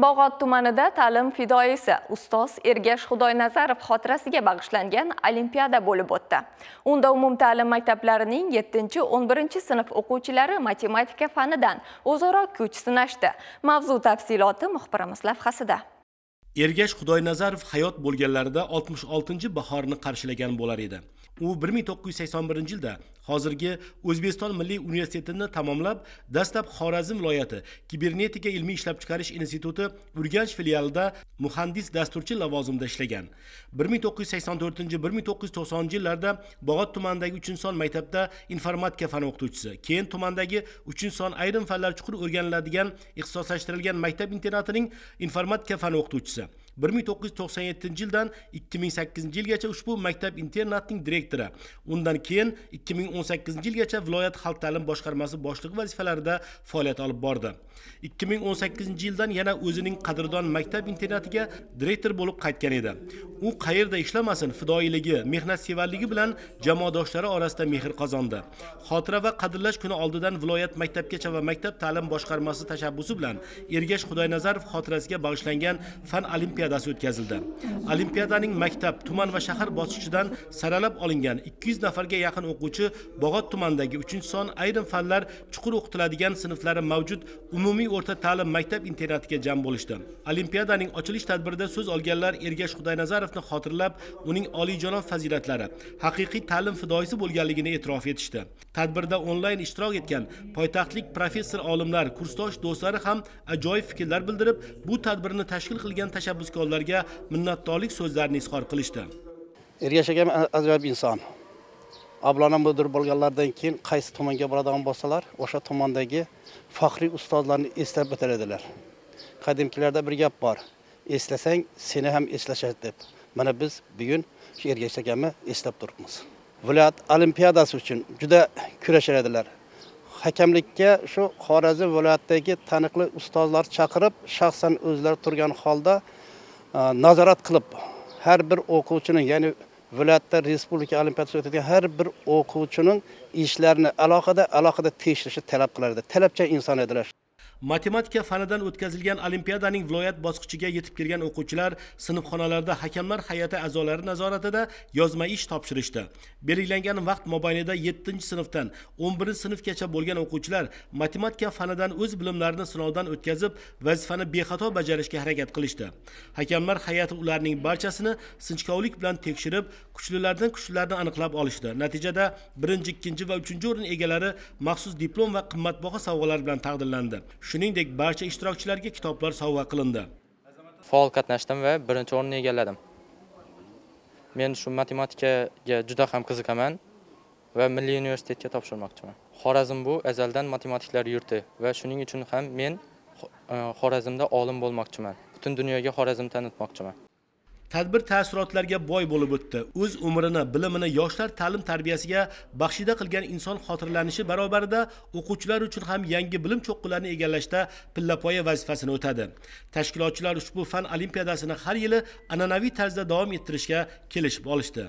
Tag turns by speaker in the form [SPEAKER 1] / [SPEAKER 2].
[SPEAKER 1] Bog'ot tumanida ta'lim fidoyisi ustoz Ergash Xudoynazarov xotirasiga bag'ishlangan olimpiada bo'lib o'tdi. Unda umumta'lim maktablarining 7-11 sinf o'quvchilari matematika fanidan o'zaro kuch sinashdi. Mavzu tafsiloti muxbirimiz lavhasida.
[SPEAKER 2] Ergash Xudoynazarov hayot bo'lganlarida 66-bahorni qarshilagan bo'lar edi. U 1981-yilda hozirgi O'zbekiston Milliy universitetini tamomlab, dastlab Xorazm viloyati Kibernetika ilmiy ishlab chiqarish instituti Urganch filialida muhandis dasturchi lavozimida ishlagan. 1984-1990-yillarda Bog'ot tumanidagi 3-son maktabda informatika fani o'qituvchisi, keyin tumandagi 3-son ayrim fanlar chuqur o'rganiladigan ixtisoslashtirilgan maktab internatining informatika fani o'qituvchisi. 1997-yildan 2008-yilgacha ushbu maktab internatining direktori, undan keyin 2018-yilgacha viloyat xalq ta'lim boshqarmasi boshlig'i vazifalarida faoliyat olib bordi. 2018-yildan yana o'zining qadrdon maktab internatiga direktor bo'lib qaytgan edi. U qayerda ishlamasin, fidoyiligi, mehnatsevarligi bilan jamoadoshlari orasida mehr qozondi. Xotira va qadrlash kuni oldidan viloyat maktabgacha va maktab ta'lim boshqarmasi tashabbusi bilan Ergash Xudoynazarov xotirasiga bag'ishlangan fan olimpiadasi o'tkazildi. Olimpiadaning maktab, tuman va shahar bosqichidan saralab olingan 200 nafarga yaqin o'quvchi Bog'ot tumanidagi 3-son ayrim fanlar chuqur o'qitiladigan sinflari mavjud umumiy o'rta ta'lim maktab internatiga jam bo'lishdi. Olimpiadaning ochilish tadbirida so'z olganlar Ergash Xudaynazarovni xotirlab, uning oliyjanob fazilatlari, haqiqiy ta'lim fidoyisi bo'lganligini e'tirof etishdi. Tadbirda onlayn ishtirok etgan poytaxtlik professor olimlar, kursdosh do'stlari ham ajoyib fikrlar bildirib, bu tadbirni tashkil qilgan tashabbuskorlarga minnatdorlik so'zlarini izhor qilishdi.
[SPEAKER 3] Ergash akam ajoyib inson. Ablona mudir bo'lganlardan keyin qaysi tumanga boradigan bo'lsalar, o'sha tumandagi faxriy ustozlarni eslab o'tar edilar. Qadimkilarda bir gap bor. Eslasang, seni ham eslashadi deb. Mana biz bugun shu Ergash akamni eslab turibmiz. Viloyat olimpiadasi uchun juda kurashar edilar. Hakamlikka shu Xorazm viloyatidagi taniqli ustozlar chaqirib, shaxsan o'zlari turgan holda nazorat qilib, har bir o'quvchining, ya'ni viloyatda respublika olimpiadasi o'tadigan har bir o'quvchining ishlarini alohida tekshirishni talab qilardi. Talabchan inson edilar.
[SPEAKER 2] Matematika fanidan o'tkazilgan olimpiadaning viloyat bosqichiga yetib kelgan o'quvchilar sinfxonalarda hakamlar hay'ati a'zolari nazoratida yozma ish topshirishdi. Belgilangan vaqt mobaynida 7-sinfdan 11-sinfgacha bo'lgan o'quvchilar matematika fanidan o'z bilimlarini sinovdan o'tkazib, vazifani bexato bajarishga harakat qilishdi. Hakamlar hay'ati ularning barchasini sinchkovlik bilan tekshirib, kuchlilardan kuchlilarni aniqlab olishdi. Natijada 1-chi, 2-chi va 3-chi o'rin egalari maxsus diplom va qimmatbaho sovg'alar bilan taqdirlandi. Shuningdek, barcha ishtirokchilarga kitoblar sovg'a qilindi.
[SPEAKER 4] Faol qatnashdim va 1-o'rinni egalladim. Men shu matematikaga juda ham qiziqaman va Milliy universitetga topshirmoqchiman. Xorazm bu azaldan matematiklar yurti va shuning uchun ham men Xorazmda olim bo'lmoqchiman. Butun dunyoga Xorazm tanitmoqchiman.
[SPEAKER 2] Tadbir ta'sirotlarga boy bo'lib o'tdi. O'z umrini, bilimini yoshlar ta'lim tarbiyasiga baxshida qilgan inson xotirlanishi barobarida o'quvchilar uchun ham yangi bilim cho'qqularini egallashda pillapoya vazifasini o'tadi. Tashkilotchilar ushbu fan olimpiadasini har yili an'anaviy tarzda davom ettirishga kelishib olishdi.